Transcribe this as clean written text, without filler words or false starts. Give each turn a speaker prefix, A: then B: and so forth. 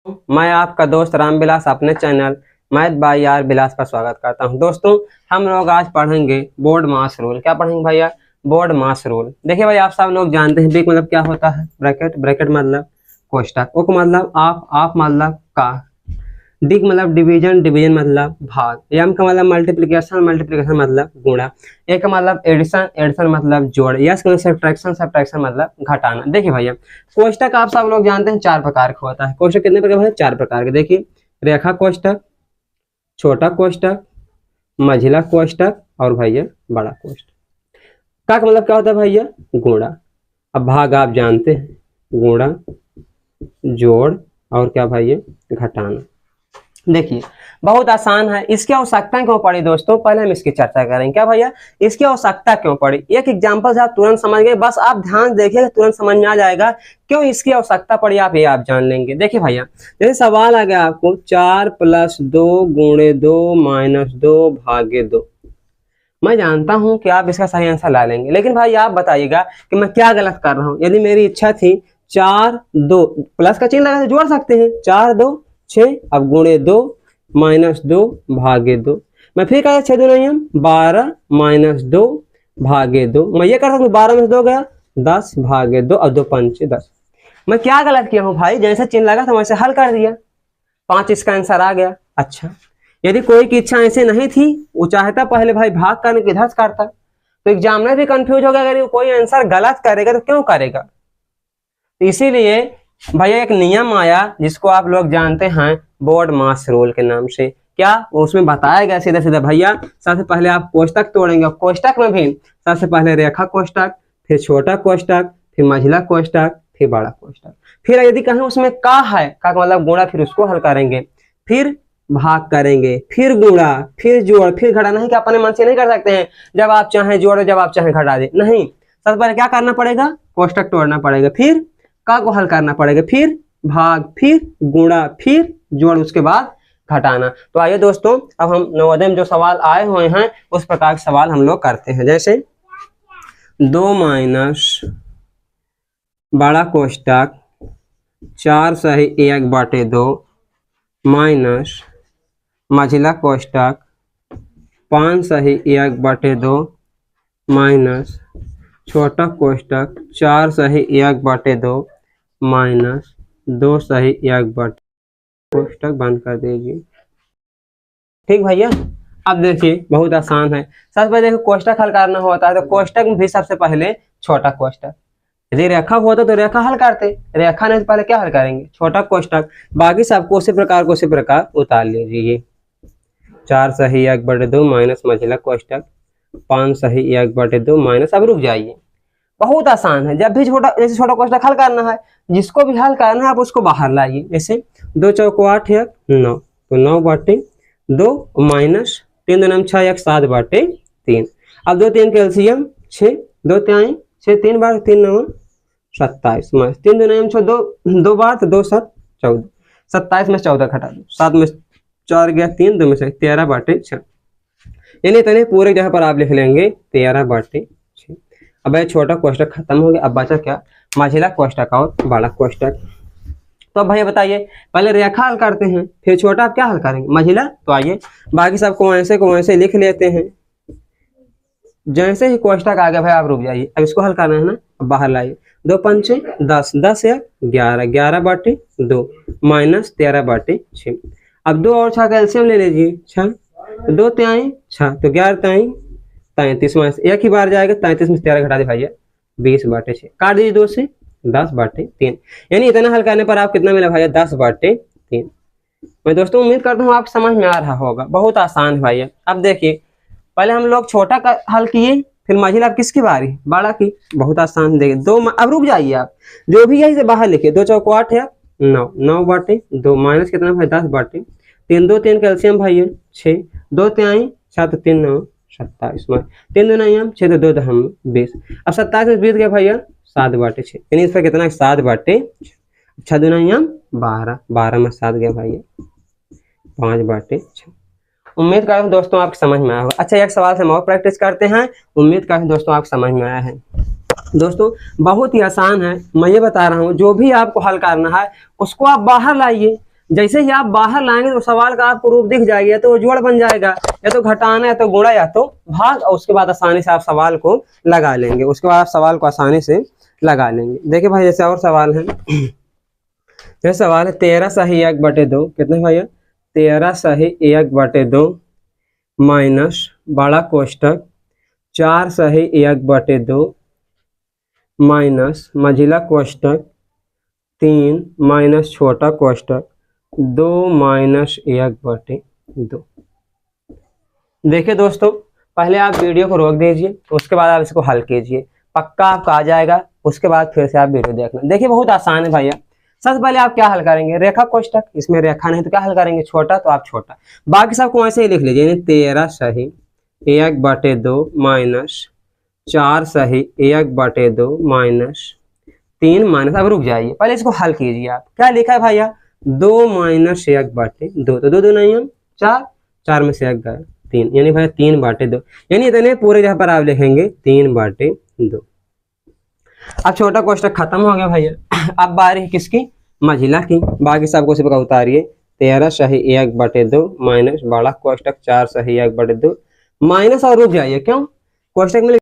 A: मैं आपका दोस्त रामविलास अपने चैनल मैथ बाय आर विलास पर स्वागत करता हूं। दोस्तों हम लोग आज पढ़ेंगे बोर्ड मास रूल। क्या पढ़ेंगे भैया? बोर्ड मास रूल। देखिए भाई, आप सब लोग जानते हैं बिग मतलब क्या होता है? ब्रैकेट, ब्रैकेट मतलब कोष्टक, उक मतलब आप मतलब का, डिग मतलब डिवीजन, डिवीजन मतलब भाग, यम का मतलब मल्टीप्लिकेशन, मल्टीप्लिकेशन मतलब गुणा, ए का मतलब एडिशन, एडिशन मतलब जोड़, यस का सब्ट्रैक्शन, सब्ट्रैक्शन मतलब घटाना। देखिए भैया, कोष्टक आप सब लोग जानते हैं 4 प्रकार का होता है। कोष्टक कितने प्रकार के? 4 प्रकार के। देखिए, रेखा कोष्टक, छोटा कोष्टक, मझिला कोष्टक और भैया बड़ा कोष्टक। का मतलब क्या होता है भैया? गुणा। अब भाग आप जानते हैं, गुणा, जोड़ और क्या भैया? घटाना। देखिए बहुत आसान है। इसकी आवश्यकता क्यों पड़ी दोस्तों? पहले हम इसकी चर्चा करेंगे। क्या भैया इसकी आवश्यकता क्यों पड़ी? एक एग्जांपल से आप तुरंत समझ गए, बस आप ध्यान देखिए, तुरंत समझ में आ जाएगा क्यों इसकी आवश्यकता पड़ी। आप ये आप जान लेंगे। देखिए भैया, जैसे सवाल आ गया आपको 4 + 2 × 2 - 2 भागे 2। मैं जानता हूं कि आप इसका सही आंसर ला लेंगे, लेकिन भाई आप बताइएगा कि मैं क्या गलत कर रहा हूं। यदि मेरी इच्छा थी 4 2 प्लस का चिन्ह लगा जोड़ सकते हैं, 4 2 6, अब गुणे 2 -2 भागे 2। मैं फिर कहा 6 2 9 12 -2 भागे 2। मैं ये कर सकता हूँ 12 में 2 गया 10 भागे 2 और 2 पंचे 10। मैं क्या गलत किया हूँ भाई? जैसे चिन्ह लगा था वैसे हल कर दिया, 5 इसका आंसर आ गया। अच्छा, यदि कोई की इच्छा ऐसे नहीं थी, वो चाहता पहले भाई भाग करने की इधर करता, तो एग्जामिनर भी कंफ्यूज होगा। अगर कोई आंसर गलत करेगा तो क्यों करेगा? तो इसीलिए भैया एक नियम आया जिसको आप लोग जानते हैं बोर्ड मास रूल के नाम से। क्या उसमें बताया गया सीधा सीधा भैया, सबसे पहले आप कोष्टक तोड़ेंगे, कोष्टक में भी सबसे पहले रेखा कोष्टक, फिर छोटा कोष्टक, फिर मझिला कोष्टक, फिर बड़ा कोष्टक। फिर यदि कहीं उसमें का है, का मतलब गुणा, फिर उसको हल करेंगे, फिर भाग करेंगे, फिर गुणा, फिर जोड़, फिर घटा। नहीं कि अपने मन से नहीं कर सकते हैं, जब आप चाहें जोड़ो, जब आप चाहें घटा दे। नहीं, सबसे पहले क्या करना पड़ेगा? कोष्टक तोड़ना पड़ेगा, फिर का को हल करना पड़ेगा, फिर भाग, फिर गुणा, फिर जोड़, उसके बाद घटाना। तो आइए दोस्तों, अब हम नवोदय में जो सवाल आए हुए हैं उस प्रकार के सवाल हम लोग करते हैं। जैसे 2 - बड़ा कोष्टक 4 सही 1/2 माइनस मझिला कोष्टक 5 सही 1/2 माइनस छोटा कोष्टक 4 सही 1/2 माइनस 2 सही 1/2। कोष्टक बंद कर दीजिए। ठीक भैया, अब देखिए बहुत आसान है। सबसे पहले देखो कोष्टक हल करना होता है तो कोष्टक में भी सबसे पहले छोटा कोष्टक। यदि रेखा होता तो रेखा हल करते, रेखा नहीं तो पहले क्या हल करेंगे? छोटा कोष्टक। बाकी सबको उसी प्रकार उतार लीजिए। 4 सही 1/2 माइनस मझिला कोष्टक 5 सही 1/2 माइनस, अब रुक जाइए। बहुत आसान है। जब भी जैसे छोटा कोष्टक हल करना है, जिसको भी हल करना है आप उसको बाहर लाइए। जैसे 2 चौको 8 1 9, तो 9/2 माइनस 3 2 9 6 1 7/3। अब 2 3 कैल्शियम 6, 2 3 6 3 बार 3 9 27 माइनस 3 2 9 6 2 बार तो 2 7 14, 27 में 14 घटा दो, 7 में 4 गया 3, 2 में से 13/6। यानी इतने पूरे जगह पर आप लिख लेंगे 13/6। अब ये छोटा कोष्टक खत्म हो गया। अब बचा क्या? मझिला कोष्टक और बड़ा कोष्टक। तो अब भैया बताइए, पहले रेखा हल करते हैं, फिर छोटा आप क्या हल करेंगे? मझिला। तो आइए बाकी सबको को वैसे लिख लेते हैं। जैसे ही कोष्टक आ गया भाई आप रुक जाइए, अब इसको हल करना है ना। अब बाहर लाइए, 2 पंचे 10, 10 1 11, 11/2 माइनस 13/6। अब 2 और 6 कैल्शियम ले लीजिए, 6, 2 3 6, तो 11 3 33 माइनस एक ही बार जाएगा, 33 में 13 घटा दे भैया 20/6। काट दीजिए 2 से, 10/3। यानी इतना हल करने पर आप कितना मिला भैया? 10/3। मैं दोस्तों उम्मीद करता हूँ आप समझ में आ रहा होगा। बहुत आसान है भैया। अब देखिए, पहले हम लोग छोटा का हल किए, फिर मझिला किसकी बारी? बड़ा की। बहुत आसान। देखिए 2, अब रुक जाइए आप, जो भी यही से बाहर लिखिए। 2 चौको 8 है 9, 9/2 माइनस कितना भाई? 10/3। 2 3 कैल्शियम भाई 6, 2 3 7 3 9 27 में 3 2 9 6 तो 2 हम 20। अब 27 में 20 गया भैया 7/6, यानी इस पर कितना? 7/6। 6 2 9 12, 12 में 7 गया भैया 5/6। उम्मीद करता हूँ दोस्तों आपको समझ में आया होगा। अच्छा, एक सवाल से हम और प्रैक्टिस करते हैं। उम्मीद करता हूँ दोस्तों आपको समझ में आया है। दोस्तों बहुत ही आसान है, मैं ये बता रहा हूँ, जो भी आपको हल करना है उसको आप बाहर लाइए। जैसे ही आप बाहर लाएंगे तो सवाल का आपको रूप दिख जाएगा, या तो जोड़ बन जाएगा, या तो घटाना, या तो गुणा, या तो भाग, और उसके बाद आसानी से आप सवाल को लगा लेंगे। उसके बाद आप सवाल को आसानी से लगा लेंगे। देखिए भाई जैसे और सवाल है, यह सवाल है 13 सही 1/2 कितने भैया 13 सही 1/2 माइनस बड़ा कोष्टक 4 सही 1/2 माइनस मझिला कोष्टक 3 माइनस छोटा कोष्टक 2 माइनस 1/2। देखिए दोस्तों, पहले आप वीडियो को रोक दीजिए, उसके बाद आप इसको हल कीजिए, पक्का आपका आ जाएगा। उसके बाद फिर से आप वीडियो देखना। देखिए बहुत आसान है भैया। सबसे पहले आप क्या हल करेंगे, रेखा कोष्टक, इसमें रेखा नहीं तो क्या हल करेंगे, छोटा, तो आप छोटा, बाकी सबको ऐसे ही लिख लीजिए, यानी 13 सही 1/2 माइनस 4 सही 1/2 माइनस 3 माइनस, अब रुक जाइए, पहले इसको हल कीजिए। आप क्या लिखा है भैया 2 माइनस 1/2, तो 2 नहीं हम 4, 4 में से 1 गया 3, यानी भैया 3/2, यानी इतने पूरे जगह पर आप लिखेंगे 3/2। अब छोटा कोष्टक खत्म हो गया भैया। अब बारी है किसकी, मझिला की। बाकी सबको सिर्फ उतारिए, 13 सही 1/2 माइनस बड़ा कोष्टक 4 सही 1/2 माइनस, और रुक जाइए, क्यों कोष्टक में